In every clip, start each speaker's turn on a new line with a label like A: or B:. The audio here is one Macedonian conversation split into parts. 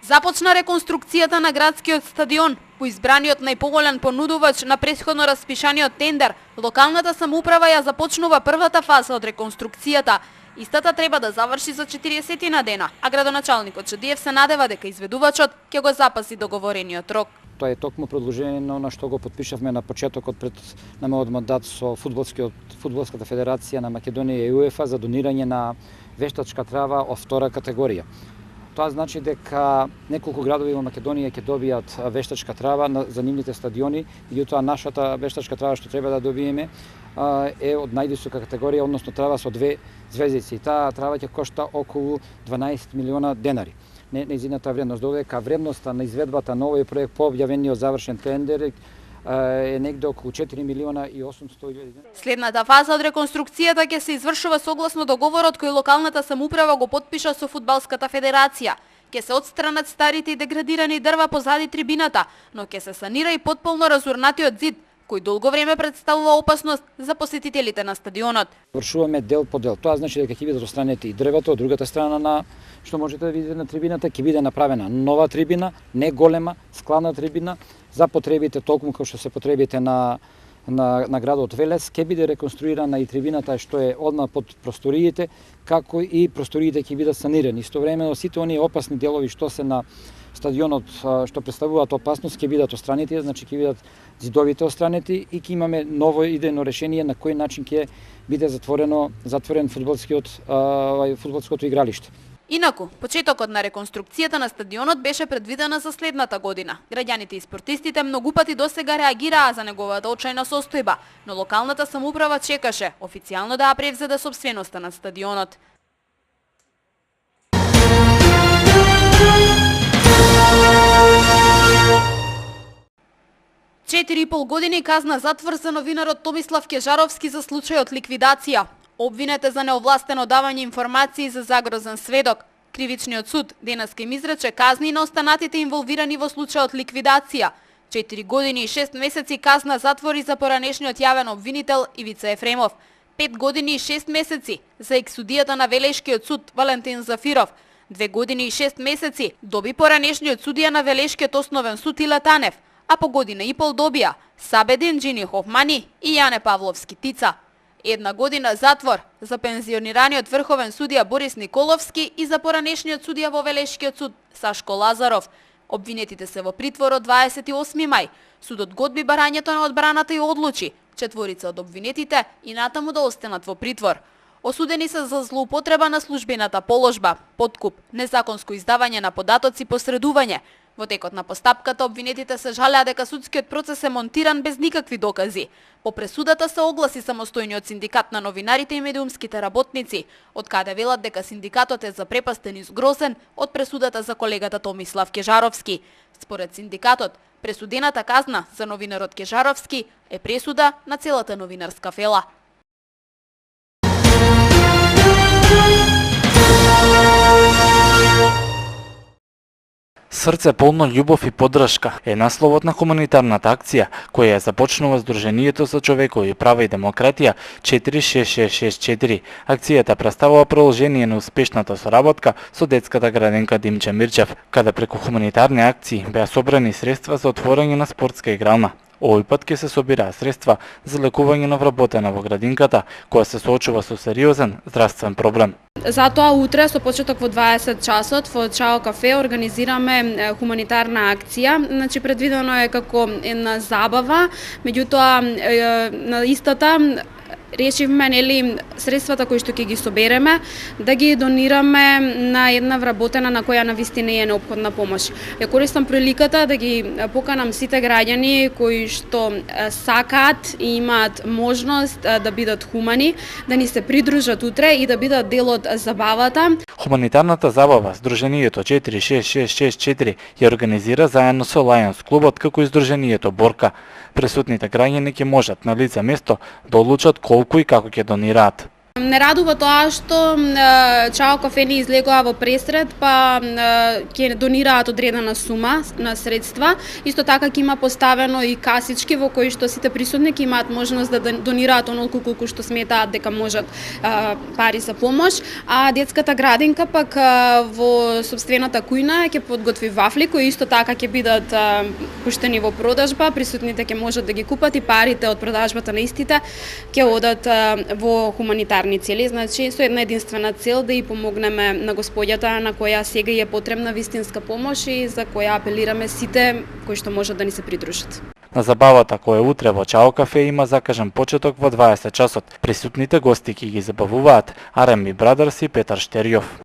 A: Започна реконструкцијата на градскиот стадион. По избраниот најпоголем понудувач на претходно распишаниот тендер, локалната самоуправа ја започнува првата фаза од реконструкцијата. Истата треба да заврши за 40 на дена, а градоначалникот Чудиев се надева дека изведувачот ќе го запази договорениот рок.
B: Тоа е токму продолжение на што го потпишавме на почетокот пред на мојот мандат со Фудбалската федерација на Македонија и УЕФА за донирање на вештачка трава од втора категорија. Тоа значи дека неколку градови во Македонија ќе добијат вештачка трава за нивните стадиони, меѓутоа нашата вештачка трава што треба да добиеме е од највисока категорија, односно трава со 2 звездици. Таа трава ќе кошта околу 12 милиона денари. Нејзината вредност, додека вредноста на изведбата на овој проект по објавениот завршен тендер е негде околу 4 милиона и 800 илјади.
A: Следната фаза од реконструкцијата ќе се извршува согласно договорот кој локалната самоуправа го потпиша со Фудбалската федерација. Ќе се отстранат старите и деградирани дрва позади трибината, но ќе се санира и потполно разурнатиот зид, кој долго време представува опасност за посетителите на стадионот.
B: Вршуваме дел по дел. Тоа значи дека ќе бидат отстранети и дрвето, од другата страна на што можете да видите на трибината, ќе биде направена нова трибина, не голема, складна трибина за потребите толку како што се потребите на градот Велес, ќе биде реконструирана и трибината што е одма под просториите, како и просториите ќе бидат санирани. Истовремено сите оние опасни делови што се на стадионот што представуваат опасност ќе бидат отстранети, значи ќе бидат зидовите отстранети и ќе имаме ново идејно решение на кој начин ќе биде затворен фудбалското игралиште.
A: Инаку, почетокот на реконструкцијата на стадионот беше предвидена за следната година. Граѓаните и спортистите многу пати досега реагираа за неговата очајна состојба, но локалната самоуправа чекаше официјално да ја превзеде сопственоста на стадионот. Четири и пол години казна затвор за новинарот Томислав Кежаровски за случајот ликвидација. Обвинет е за неовластено давање информации за загрозен сведок. Кривичниот суд денеска им изрече казни на останатите инволвирани во случајот ликвидација. 4 години и 6 месеци казна затвори за поранешниот јавен обвинител Ивица Ефремов. 5 години и 6 месеци за екс-судијата на Велешкиот суд Валентин Зафиров. 2 години и 6 месеци доби поранешниот судија на Велешкиот основен суд Иле Танев, а по година и пол добија Сабедин Джини Хофмани и Јане Павловски Тица. 1 година затвор за пензионираниот врховен судија Борис Николовски и за поранешниот судија во Велешкиот суд Сашко Лазаров. Обвинетите се во притвор од 28 мај. Судот го одби барањето на одбраната и одлучи 4 од обвинетите и натаму да останат во притвор. Осудени се за злоупотреба на службената положба, подкуп, незаконско издавање на податоци, посредување. Во текот на постапката обвинетите се жалеа дека судскиот процес е монтиран без никакви докази. По пресудата се огласи самостојниот синдикат на новинарите и медиумските работници, од каде велат дека синдикатот е запрепастен и згрозен од пресудата за колегата Томислав Кежаровски. Според синдикатот, пресудената казна за новинарот Кежаровски е пресуда на целата новинарска фела.
C: Срце полно љубов и поддршка е насловот на хуманитарната акција која ја започнува Сдруженијето за човекови права и демократија 46664. Акцијата представува продолжение на успешната соработка со детската градинка Димче Мирчев, каде преку хуманитарни акции беа собрани средства за отворање на спортска игрална. Овој пат ќе се собираа средства за лекување на вработена во градинката, која се соочува со сериозен здравствен проблем.
D: Затоа утре со почеток во 20 часот во Чао кафе организираме хуманитарна акција. Значи предвидено е како една забава, меѓутоа на истата решивме средствата кои што ќе ги собереме да ги донираме на една вработена на која навистина е неопходна помош. Ја користам приликата да ги поканам сите граѓани кои што сакаат и имаат можност да бидат хумани, да ни се придружат утре и да бидат дел од забавата.
C: Хуманитарната забава Сдруженијето 46664 ја организира заедно со Лајонс клубот како и Сдруженијето Борка. Присутните граѓани ќе можат на лице место да одлучат колку и како ќе донираат.
D: Не радува тоа што Чао кафе ни излегува во пресред, па ќе донираат одредена сума на средства. Исто така ќе има поставено и касички во кои што сите присутни ќе имаат можност да донираат онолку колку што сметаат дека можат пари за помош, а детската градинка пак во сопствената кујна ќе подготви вафли кои исто така ќе бидат пуштени во продажба, присутните ќе можат да ги купат и парите од продажбата на истите ќе одат во хуманитарни цели, значи со една единствена цел да и помогнеме на господјата на која сега е потребна вистинска помош и за која апелираме сите кои што можат да ни се придружат.
C: На забавата која утре во Чао кафе има закажан почеток во 20 часот. Присутните гости ќе ги забавуваат R&B Brothers и Петар Штериов.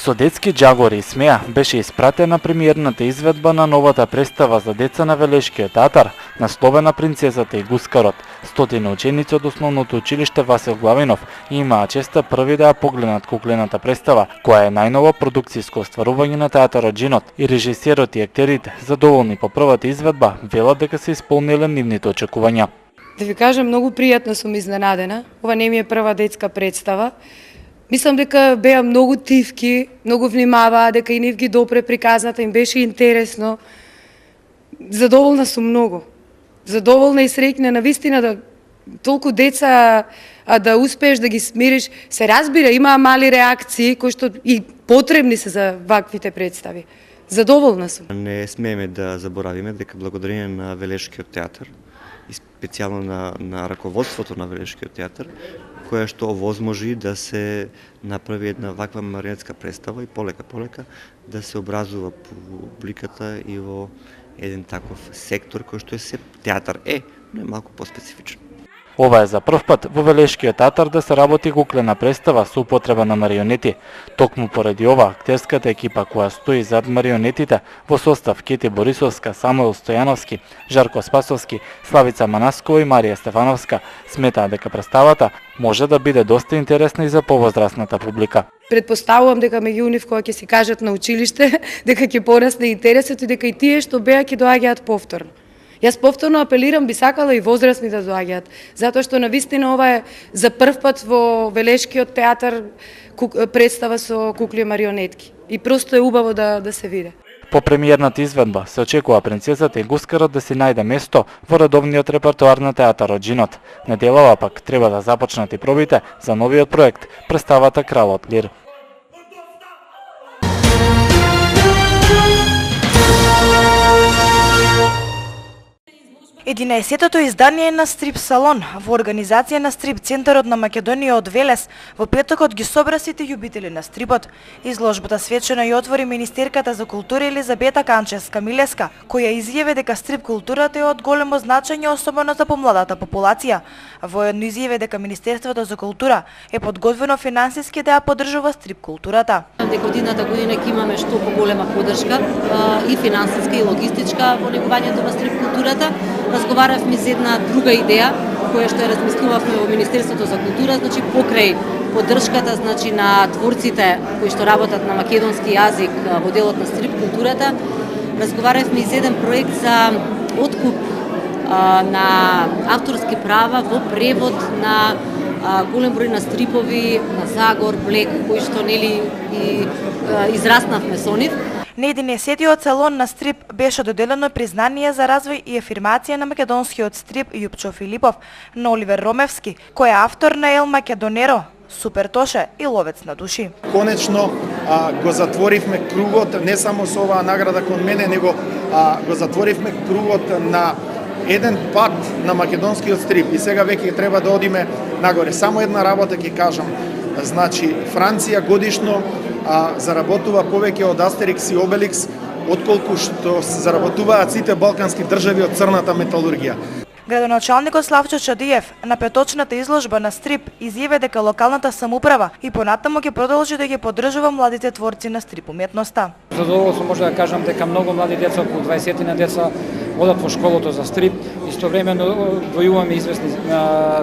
C: Со детски џагори и смеа беше испратена премиерната изведба на новата представа за деца на Велешкиот театар, насловена Принцезата и гускарот. 100 ученици од основното училиште Васил Главинов имаа честа први да ја погледнат куклената представа, која е најново продукцијско остварување на театарот Джинот, и режисерот и актерите, задоволни по првата изведба, велат дека се исполниле нивните очекувања.
E: Да ви кажам, многу пријатно сум изненадена. Ова не ми е прва детска представа. Мислам дека беа многу тивки, многу внимаваа, дека и нив ги допре приказната, им беше интересно. Задоволна сум многу. Задоволна и среќна, навистина да толку деца да успееш да ги смириш. Се разбира, имаа мали реакции кои што и потребни се за ваквите представи. Задоволна сум.
F: Не смееме да заборавиме дека благодарение на Велешкиот театар и специјално на раководството на Велешкиот театар, која што овозможи да се направи една ваква марионетска представа и полека да се образува публиката и во еден таков сектор кој што е се театар но е малку поспецифичен.
C: Ова е за прв пат во Велешкиот театар да се работи куклена представа со употреба на марионети. Токму поради ова, актерската екипа која стои зад марионетите во состав Кети Борисовска, Самуил Стојановски, Жарко Спасовски, Славица Манаскова и Марија Стефановска сметаа дека представата може да биде доста интересна и за повозрастната публика.
E: Предпоставувам дека меѓу нив кои ќе си кажат на училиште дека ќе порасне интересот и дека и тие што беа ќе доаѓаат повторно. Јас повторно апелирам, би сакала и возрастни да доаѓаат, затоа што навистина ова е за прв пат во Велешкиот театар представа со кукли марионетки. И просто е убаво да се види.
C: По премиерната изведба се очекува Принцезата и гускарот да си најде место во редовниот репертоар на театарот Джинот. Неделава пак треба да започнат и пробите за новиот проект, представата Кралот Лир.
G: 11-тото издание на Стрип Салон во организација на Стрип Центарот на Македонија од Велес во петокот ги собра сите љубители на стрипот. Изложбата свечено ја отвори министерката за култура Елизабета Канчевска-Милеска, која изјави дека стрип културата е од големо значење особено за помладата популација. Воедно изјави дека Министерството за култура е подготвено финансиски да ја поддржува стрип културата.
H: Дека одината година ќе имаме што поголема поддршка и финансиска и логистичка во негувањето на стрип културата. Разговаравме за една друга идеја која што ја размислувавме во Министерството за култура, значи покрај поддршката значи на творците кои што работат на македонски јазик во делот на стрип културата. Разговаравме и за еден проект за откуп на авторски права во превод на голем број на стрипови на Загор, Блек, кои што нели и израснавме со нив.
G: На 11-тиот салон на стрип беше доделено признание за развој и афирмација на македонскиот стрип Јупчо Филипов, на Оливер Ромевски, кој е автор на Ел Македонеро, Супер Тоше и Ловец на души.
I: Конечно го затворивме кругот не само со оваа награда кон мене, него го затворивме кругот на еден пат на македонскиот стрип и сега веќе треба да одиме нагоре. Само една работа ќе кажам. Значи Франција годишно заработува повеќе од Астерикс и Обеликс отколку што заработуваат сите балкански држави од црната металургија.
G: Градоначалникот Славчо Чадиев на петочната изложба на стрип изјави дека локалната самоуправа и понатаму ќе продолжи да ги поддржува младите творци на стрип уметноста.
B: Задоволство може да кажам дека многу млади деца, околу 20 на деца, одат во школото за стрип. Истовремено војуваме известни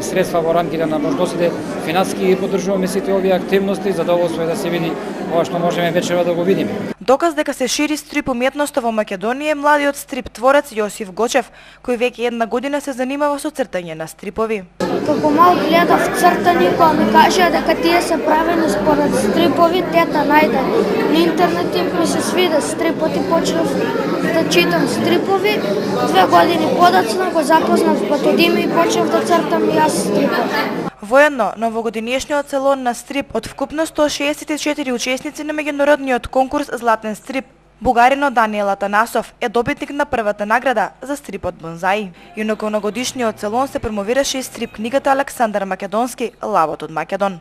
B: средства во рамките на можностите финансиски и поддржуваме сите овие активности. Задоволство е да се види ова што можеме вечера да го видиме.
G: Доказ дека се шири стрип уметноста во Македонија е младиот стрип творец Јосиф Гочев, кој веќе една година се занимава со цртање на стрипови.
J: Како мал гледав цртање, кога ми кажа дека тие се правени според стрипови, тета најде на интернет и ми се свида стрипот и почнав да читам стрипови. 2 години подоцна го запознав Батодиме и почнав да цртам и јас стрипот.
G: Воедно, новогодишниот салон на стрип од вкупно 164 учесници на меѓународниот конкурс Златен стрип, бугаринот Даниел Атанасов е добитник на првата награда за стрипот Бонзаи. И на годишниот салон се промовираше и стрип книгата Александар Македонски Лавот од Македон.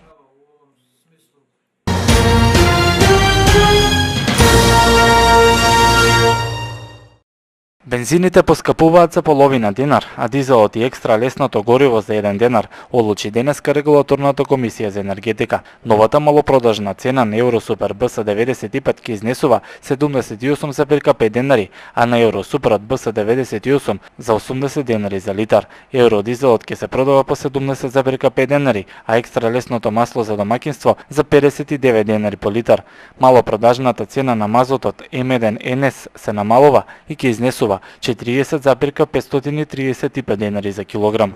C: Бензините поскапуваат за половина динар, а дизелот и екстра лесното гориво за 1 денар, одлучи денеска регулаторната комисија за енергетика. Новата малопродажна цена на Евросупер БС95 ќе изнесува 78,5 денари, а на Евросуперот БС98 за 80 денари за литар. Евродизелот ќе се продава по 70,5 денари, а екстра лесното масло за домаќинство за 59 денари по литар. Малопродажната цена на мазотот М1 НС се намалува и ќе изнесува 40,535 денари за килограм.